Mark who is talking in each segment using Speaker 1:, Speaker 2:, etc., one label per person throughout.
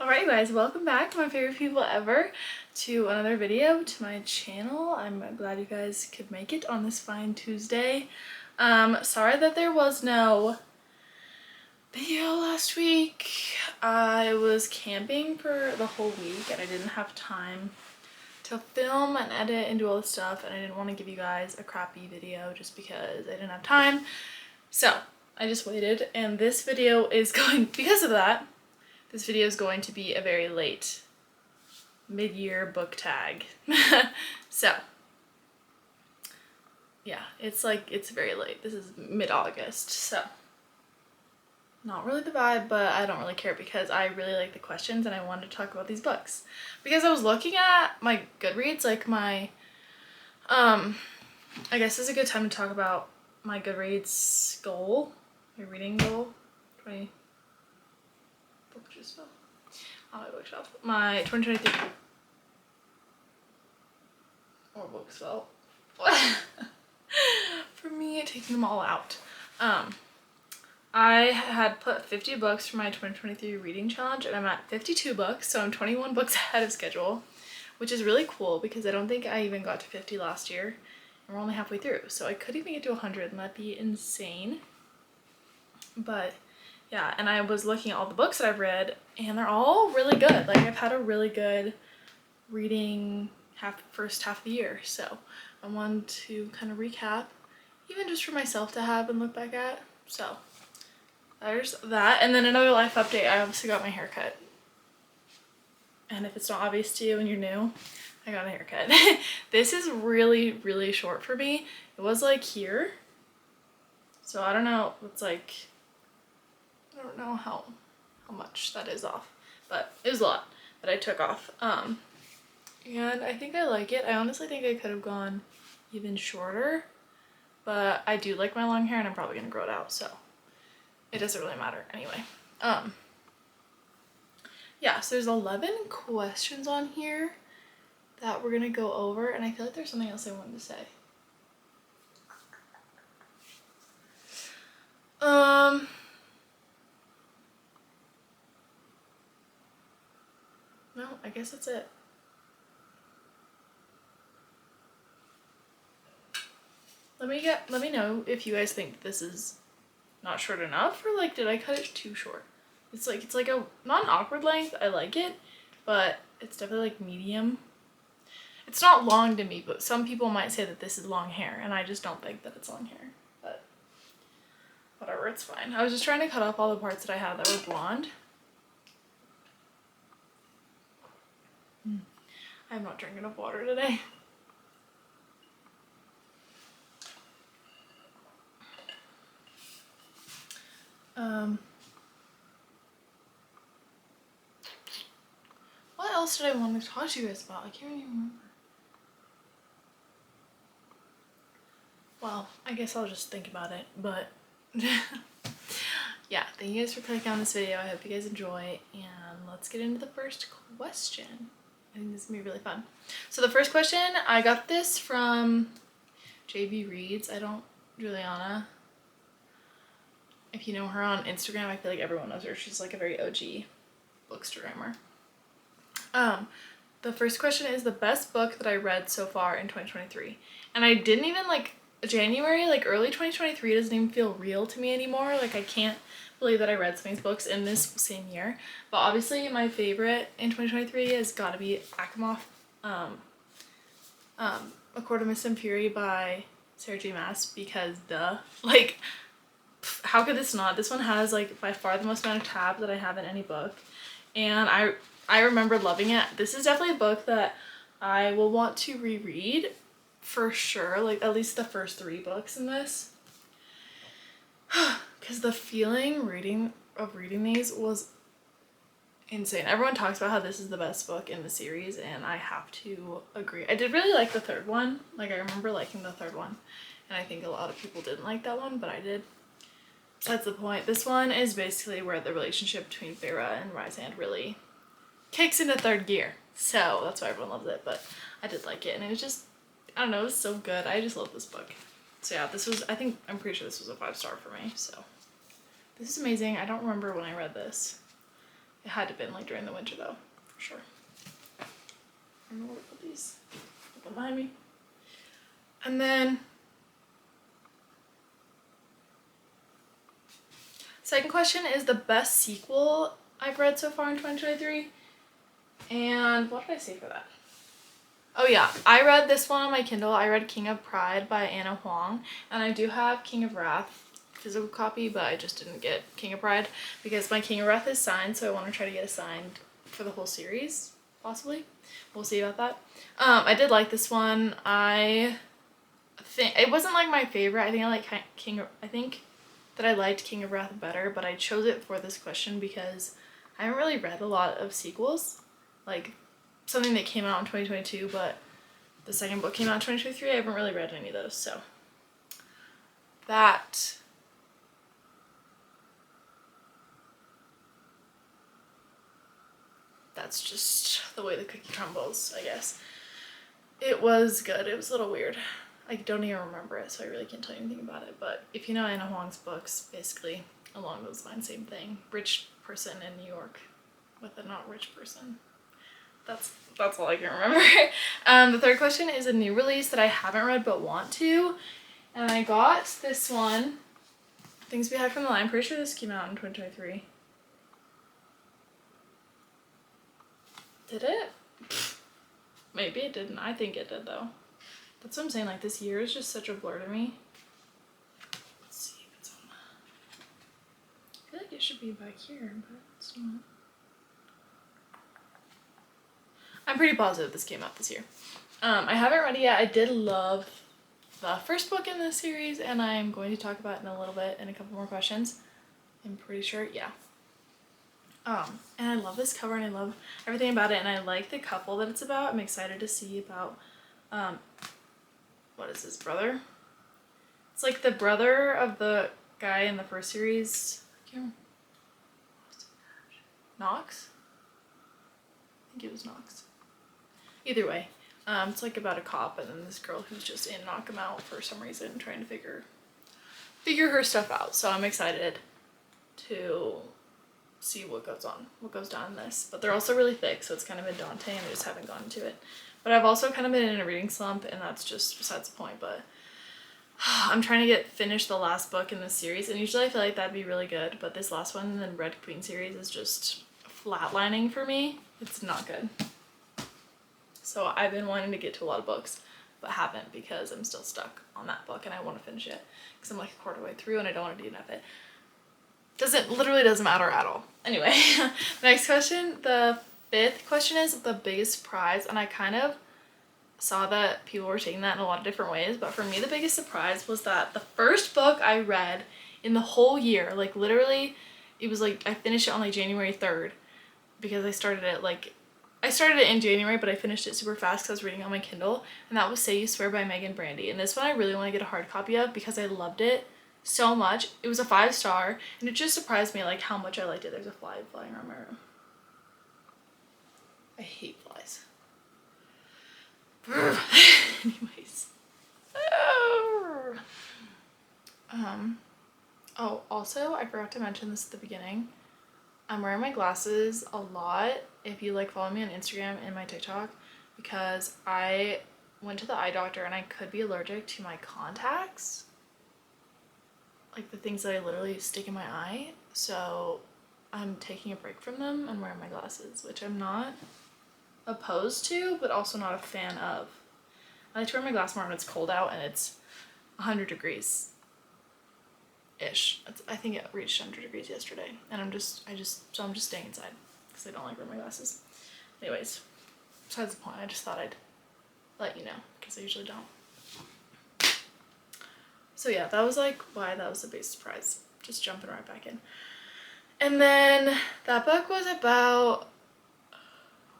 Speaker 1: Alright guys, welcome back, my favorite people ever, to another video to my channel. I'm glad you guys could make it on this fine Tuesday. Sorry that there was no video last week. I was camping for the whole week and I didn't have time to film and edit and do all this stuff, and I didn't want to give you guys a crappy video just because I didn't have time. So I just waited, and this video is going, because of that, this video is going to be a very late mid-year book tag. So yeah, it's very late. This is mid-August, so not really the vibe, but I don't really care because I really like the questions and I wanted to talk about these books. Because I was looking at my Goodreads, like my, I guess this is a good time to talk about my Goodreads goal, my reading goal, 20, bookshelf, on my bookshelf, my 2023, or bookshelf, for me, taking them all out. I had put 50 books for my 2023 reading challenge and I'm at 52 books, so I'm 21 books ahead of schedule, which is really cool because I don't think I even got to 50 last year and we're only halfway through, so I could even get to 100 and that'd be insane. But yeah, and I was looking at all the books that I've read and they're all really good. Like, I've had a really good reading first half of the year, so I wanted to kind of recap, even just for myself to have and look back at. So there's that. And then another life update, I obviously got my hair cut. And if it's not obvious to you and you're new, I got a haircut. This is really, really short for me. It was like here. So I don't know, it's like, I don't know how much that is off, but it was a lot that I took off. And I think I like it. I honestly think I could have gone even shorter, but I do like my long hair and I'm probably gonna grow it out, so it doesn't really matter anyway. Yeah, so there's 11 questions on here that we're gonna go over, and I feel like there's something else I wanted to say. No, I guess that's it. Let me know if you guys think this is not short enough, or like, did I cut it too short? It's like a, not an awkward length, I like it, but it's definitely like medium. It's not long to me, but some people might say that this is long hair, and I just don't think that it's long hair, but whatever, it's fine. I was just trying to cut off all the parts that I had that were blonde. I'm not drinking enough water today. What else did I want to talk to you guys about? I can't even remember. Well, I guess I'll just think about it, but yeah, thank you guys for clicking on this video. I hope you guys enjoy, and let's get into the first question. I think this is gonna be really fun. So the first question, I got this from JB Reads. Juliana. If you know her on Instagram, I feel like everyone knows her. She's like a very OG bookstagrammer. The first question is the best book that I read so far in 2023. And I didn't even, like, January, like early 2023 doesn't even feel real to me anymore. Like, I can't believe that I read some of these books in this same year. But obviously my favorite in 2023 has got to be Asimov, A Court of Mist and Fury by Sarah J Maas, because like, how could this not? This one has like by far the most amount of tabs that I have in any book, and I remember loving it. This is definitely a book that I will want to reread for sure, like at least the first 3 books in this, because the feeling reading these was insane. Everyone talks about how this is the best book in the series, and I have to agree. I did really like the third one. Like, I remember liking the third one, and I think a lot of people didn't like that one, but I did. That's the point. This one is basically where the relationship between Feyre and Rysand really kicks into third gear. So that's why everyone loves it, but I did like it, and it was just, I don't know, it was so good. I just love this book. So yeah, I'm pretty sure this was a 5-star for me, so. This is amazing. I don't remember when I read this. It had to have been like during the winter though, for sure. I don't know where to put these. Put them behind me. And then second question is the best sequel I've read so far in 2023. And what did I say for that? Oh yeah, I read this one on my Kindle. I read King of Pride by Anna Huang, and I do have King of Wrath physical copy, but I just didn't get King of Pride because my King of Wrath is signed, so I want to try to get it signed for the whole series, possibly. We'll see about that. I did like this one. I think it wasn't like my favorite. I think that I liked King of Wrath better, but I chose it for this question because I haven't really read a lot of sequels. Like something that came out in 2022, but the second book came out in 2023. I haven't really read any of those, so that's just the way the cookie crumbles, I guess. It was good. It was a little weird. I don't even remember it, so I really can't tell you anything about it. But if you know Anna Huang's books, basically along those lines, same thing. Rich person in New York with a not rich person. That's all I can remember. The third question is a new release that I haven't read but want to. And I got this one, Things We Hide from the Light. I'm pretty sure this came out in 2023. Did it? Maybe it didn't. I think it did though. That's what I'm saying, like this year is just such a blur to me. Let's see if it's on. I feel like it should be back here, but it's not. I'm pretty positive this came out this year. I haven't read it yet. I did love the first book in this series, and I'm going to talk about it in a little bit in a couple more questions. I'm pretty sure, yeah. And I love this cover and I love everything about it, and I like the couple that it's about. I'm excited to see about, what is his brother? It's like the brother of the guy in the first series. I can't remember. Knox? I think it was Knox. Either way, it's like about a cop and then this girl who's just in knock him out for some reason, trying to figure her stuff out. So I'm excited to see what goes down in this. But they're also really thick, so it's kind of been daunting and I just haven't gone into it. But I've also kind of been in a reading slump, and that's just besides the point. But I'm trying to finish the last book in this series, and usually I feel like that'd be really good, but this last one, the Red Queen series, is just flatlining for me. It's not good. So I've been wanting to get to a lot of books, but haven't because I'm still stuck on that book and I want to finish it because I'm like a quarter way through and I don't want to DNF it. Literally doesn't matter at all. Anyway, next question. The fifth question is the biggest surprise, and I kind of saw that people were taking that in a lot of different ways, but for me the biggest surprise was that the first book I read in the whole year, like literally, it was like I finished it on like January 3rd because I started it in January, but I finished it super fast because I was reading on my Kindle, and that was Say You Swear by Megan Brandy. And this one I really want to get a hard copy of because I loved it so much. It was a 5-star, and it just surprised me like how much I liked it. There's a fly flying around my room. I hate flies. Anyways. Oh, also, I forgot to mention this at the beginning. I'm wearing my glasses a lot if you like follow me on Instagram and my TikTok, because I went to the eye doctor and I could be allergic to my contacts. Like the things that I literally stick in my eye. So I'm taking a break from them and wearing my glasses, which I'm not opposed to, but also not a fan of. I like to wear my glasses more when it's cold out and it's 100 degrees ish. I think it reached 100 degrees yesterday, and I'm just staying inside because I don't like wearing my glasses. Anyways, besides the point, I just thought I'd let you know because I usually don't. So yeah, that was like why that was the biggest surprise. Just jumping right back in. And then that book was about,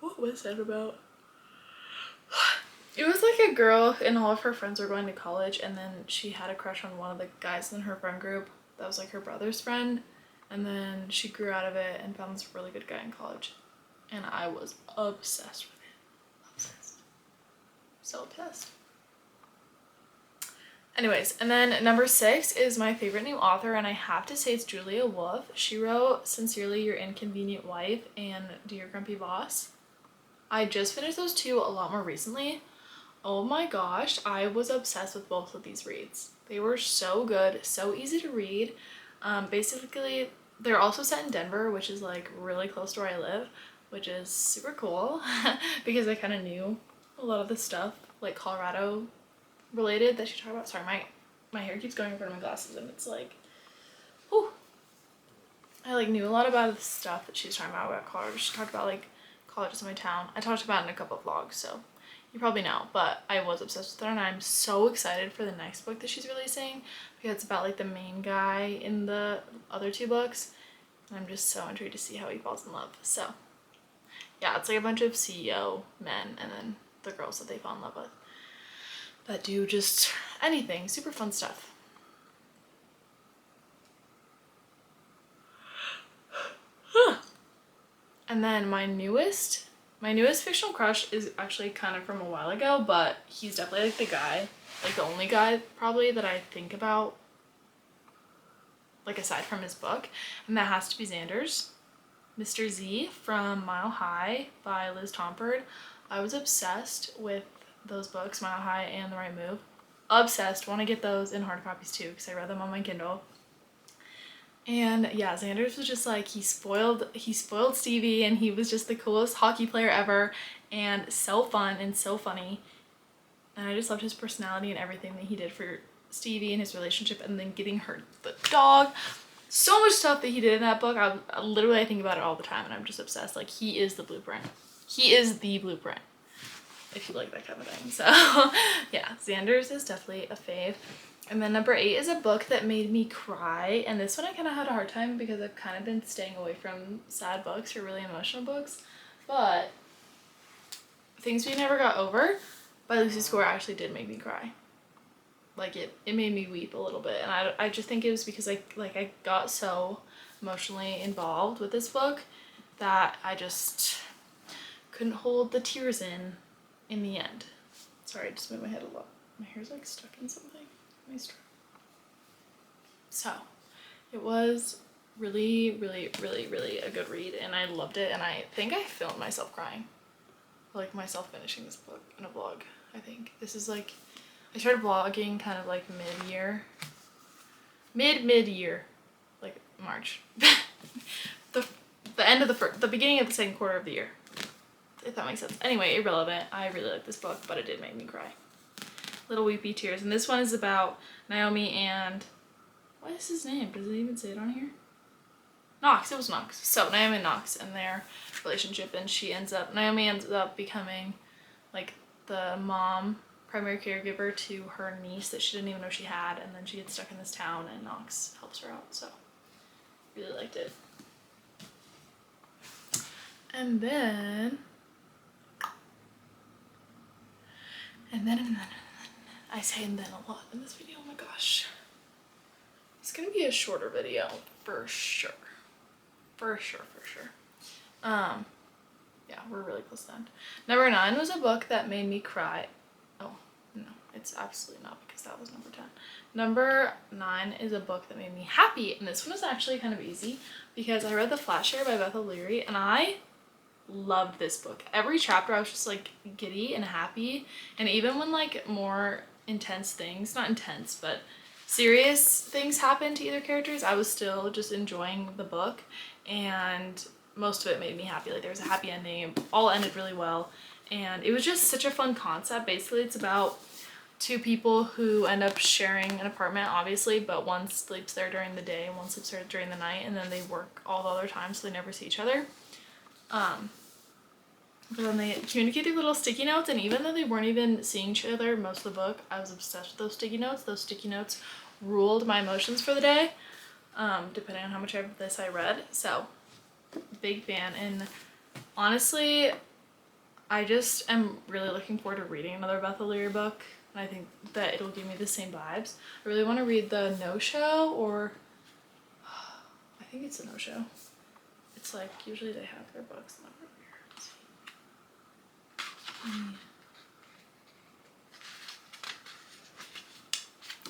Speaker 1: what was it about? It was like a girl and all of her friends were going to college, and then she had a crush on one of the guys in her friend group that was like her brother's friend, and then she grew out of it and found this really good guy in college, and I was obsessed with it. Obsessed. So obsessed. Anyways, and then number 6 is my favorite new author, and I have to say it's Julia Wolf. She wrote Sincerely Your Inconvenient Wife and Dear Grumpy Boss. I just finished those two a lot more recently. Oh my gosh, I was obsessed with both of these reads. They were so good, so easy to read. Basically, they're also set in Denver, which is like really close to where I live, which is super cool because I kind of knew a lot of the stuff like Colorado related that she talked about. Sorry, my hair keeps going in front of my glasses and it's like, whew. I like knew a lot about the stuff that she was talking about Colorado. She talked about like colleges in my town. I talked about it in a couple of vlogs, so you probably know, but I was obsessed with her, and I'm so excited for the next book that she's releasing because it's about like the main guy in the other two books, and I'm just so intrigued to see how he falls in love. So yeah, it's like a bunch of CEO men and then the girls that they fall in love with that do just anything, super fun stuff. And then my newest fictional crush is actually kind of from a while ago, but he's definitely like the guy, like the only guy probably that I think about, like aside from his book, and that has to be Xander's. Mr. Z from Mile High by Liz Tomford. I was obsessed with those books, Mile High and The Right Move. Obsessed. Want to get those in hard copies too because I read them on my Kindle. And yeah, Xander's was just like, he spoiled Stevie, and he was just the coolest hockey player ever and so fun and so funny. And I just loved his personality and everything that he did for Stevie and his relationship, and then getting her the dog. So much stuff that he did in that book. I think about it all the time, and I'm just obsessed. Like, he is the blueprint. He is the blueprint, if you like that kind of thing. So yeah, Xander's is definitely a fave. And then number 8 is a book that made me cry, and this one I kind of had a hard time because I've kind of been staying away from sad books or really emotional books, but Things We Never Got Over by Lucy Score actually did make me cry. Like, it made me weep a little bit, and I just think it was because I got so emotionally involved with this book that I just couldn't hold the tears in the end. Sorry, I just moved my head a lot. My hair's like stuck in something. So it was really, really, really, really a good read, and I loved it, and I think I filmed myself crying, like myself finishing this book in a vlog. I think this is like, I started vlogging kind of like mid-year, like March. the end of the beginning of the second quarter of the year, if that makes sense. Anyway, irrelevant. I really like this book, but it did make me cry. Little weepy tears. And this one is about Naomi and, what is his name? Does it even say it on here? Knox. It was Knox. So Naomi and Knox and their relationship, and Naomi ends up becoming like the primary caregiver to her niece that she didn't even know she had, and then she gets stuck in this town and Knox helps her out. So really liked it. And then I say and then a lot in this video. Oh my gosh. It's gonna be a shorter video for sure. Yeah, we're really close to the end. Number 9 was a book that made me cry. Oh, no, it's absolutely not, because that was number 10. Number 9 is a book that made me happy, and this one was actually kind of easy because I read The Flash Share by Beth O'Leary, and I loved this book. Every chapter I was just like giddy and happy, and even when like more intense things, not intense, but serious things happened to either characters, I was still just enjoying the book, and most of it made me happy. Like, there was a happy ending, it all ended really well, and it was just such a fun concept. Basically, it's about two people who end up sharing an apartment, obviously, but one sleeps there during the day and one sleeps there during the night, and then they work all the other time, so they never see each other. But then they communicate through little sticky notes, and even though they weren't even seeing each other most of the book, I was obsessed with those sticky notes. Those sticky notes ruled my emotions for the day, depending on how much of this I read. So, big fan. And honestly, I just am really looking forward to reading another Beth O'Leary book, and I think that it'll give me the same vibes. I really want to read the No Show, or I think it's a No Show. It's like, usually they have their books in the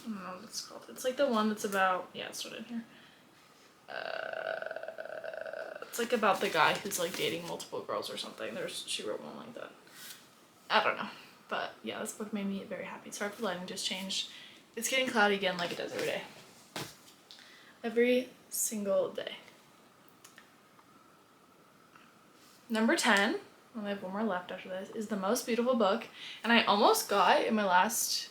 Speaker 1: I don't know what it's called. It's like the one that's about, yeah, it's not in here. It's like about the guy who's like dating multiple girls or something. She wrote one like that. I don't know. But yeah, this book made me very happy. Sorry if the lighting just changed. It's getting cloudy again like it does every day. Every single day. Number 10, and I have one more left after this, is The Most Beautiful Book. And I almost got in my last,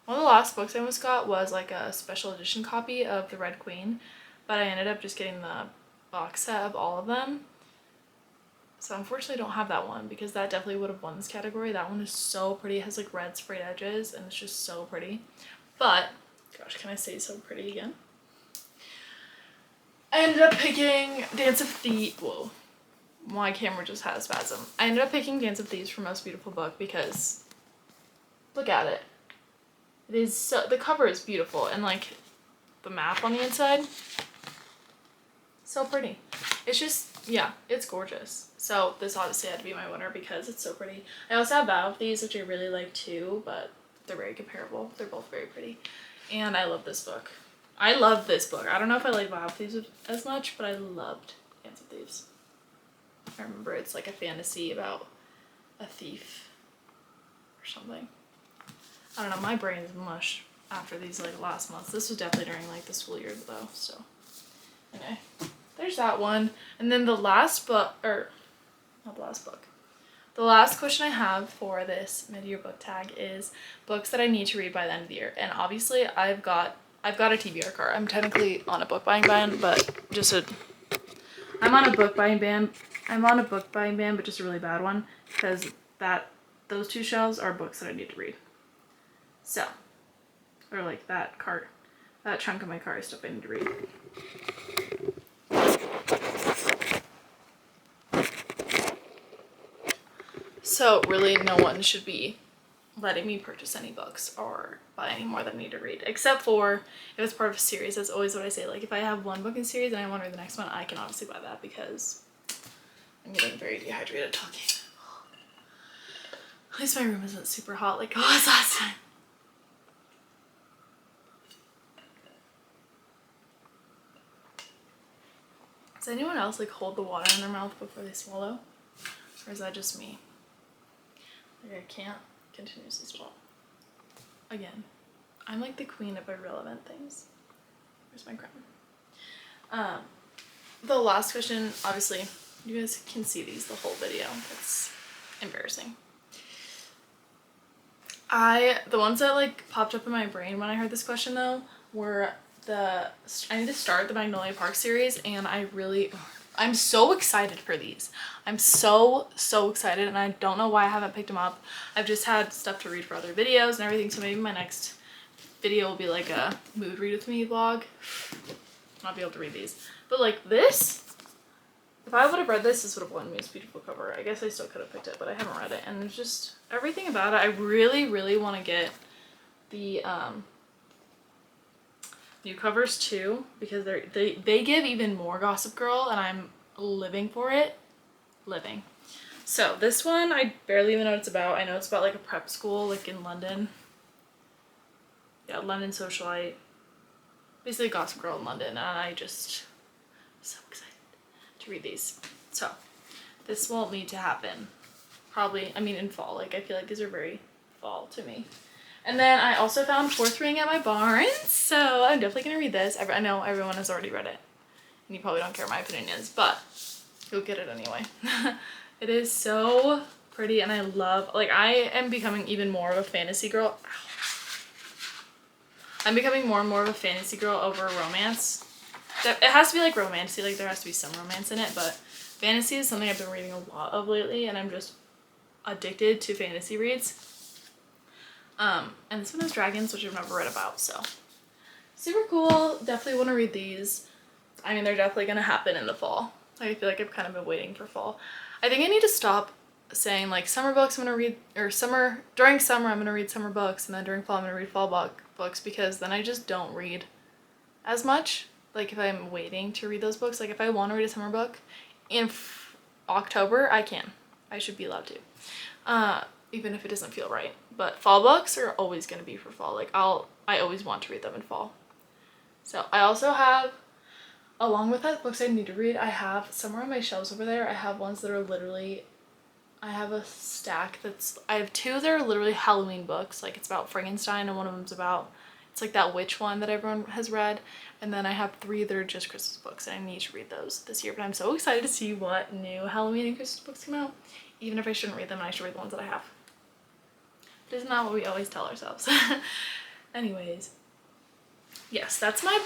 Speaker 1: one of the last books I almost got was like a special edition copy of The Red Queen. But I ended up just getting the box set of all of them. So unfortunately I don't have that one because that definitely would have won this category. That one is so pretty. It has like red sprayed edges and it's just so pretty. But, gosh, can I say so pretty again? I ended up picking Dance of Thieves. Whoa. My camera just had a spasm. I ended up picking Dance of Thieves for Most Beautiful Book because look at it. It is so, the cover is beautiful and like the map on the inside, so pretty. It's just, yeah, it's gorgeous. So this obviously had to be my winner because it's so pretty. I also have Battle of Thieves, which I really like too, but they're very comparable. They're both very pretty. And I love this book. I love this book. I don't know if I like Battle of Thieves as much, but I loved Dance of Thieves. I remember it's like a fantasy about a thief or something. I don't know, my brain is mush after these like last months. This was definitely during like the school year though, so anyway. There's that one. And then the last book, or not the last book. The last question I have for this mid-year book tag is books that I need to read by the end of the year. And obviously I've got a TBR card. I'm technically on a book buying ban, but I'm on a book buying ban, but just a really bad one because those two shelves are books that I need to read. So, or like that chunk of my cart is stuff I need to read. So really no one should be letting me purchase any books or buy any more than I need to read, except for if it's part of a series. That's always what I say. Like if I have one book in series and I want to read the next one, I can obviously buy that because I'm getting very dehydrated talking. At least my room isn't super hot like it was last time. Does anyone else like hold the water in their mouth before they swallow? Or is that just me? Like I can't continuously swallow. Again, I'm like the queen of irrelevant things. Where's my crown? The last question, obviously, you guys can see these the whole video. It's embarrassing. The ones that like popped up in my brain when I heard this question though were I need to start the Magnolia Park series, and I'm so excited for these. I'm so excited, and I don't know why I haven't picked them up. I've just had stuff to read for other videos and everything, so maybe my next video will be like a mood read with me vlog. I'll be able to read these. But like this, if I would have read this would have won Most Beautiful cover. I guess I still could have picked it, but I haven't read it, and there's just everything about it. I really want to get the new covers too, because they give even more Gossip Girl, and I'm living for it. So this one, I barely even know what it's about. I know it's about like a prep school like in London. Yeah, London socialite. Basically Gossip Girl in London, and I'm so excited to read these. So this won't need to happen. Probably, I mean in fall. Like I feel like these are very fall to me. And then I also found Fourth Ring at my Barnes, so I'm definitely going to read this. I know everyone has already read it, and you probably don't care what my opinion is, but you'll get it anyway. It is so pretty, and I am becoming even more of a fantasy girl. I'm becoming more and more of a fantasy girl over romance. It has to be like romancy, like there has to be some romance in it, but fantasy is something I've been reading a lot of lately, and I'm just addicted to fantasy reads. And this one has dragons, which I've never read about, so super cool. Definitely want to read these. I mean, they're definitely going to happen in the fall. I feel like I've kind of been waiting for fall. I think I need to stop saying like summer books I'm going to read, or during summer I'm going to read summer books, and then during fall I'm going to read fall books, because then I just don't read as much. Like if I'm waiting to read those books, like if I want to read a summer book in October, I can. I should be allowed to. Even if it doesn't feel right. But fall books are always going to be for fall. Like I always want to read them in fall. So I also have, along with that books I need to read, I have somewhere on my shelves over there, I have ones that are literally, I have a stack I have two that are literally Halloween books. Like it's about Frankenstein and one of them's about, it's like that witch one that everyone has read. And then I have 3 that are just Christmas books and I need to read those this year. But I'm so excited to see what new Halloween and Christmas books come out. Even if I shouldn't read them, I should read the ones that I have. But isn't that what we always tell ourselves? Anyways, yes, that's my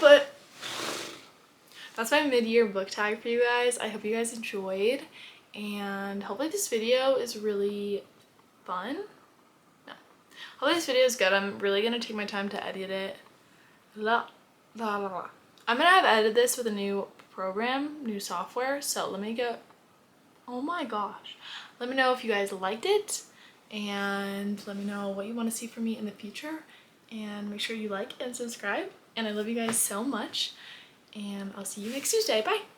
Speaker 1: mid-year book tag for you guys. I hope you guys enjoyed, and hopefully this video is really fun. No, hopefully this video is good. I'm really gonna take my time to edit it. I'm gonna have edited this with a new program, new software. So let me go. Oh my gosh, let me know if you guys liked it, and let me know what you want to see from me in the future, and make sure you like and subscribe. And I love you guys so much, and I'll see you next Tuesday. Bye.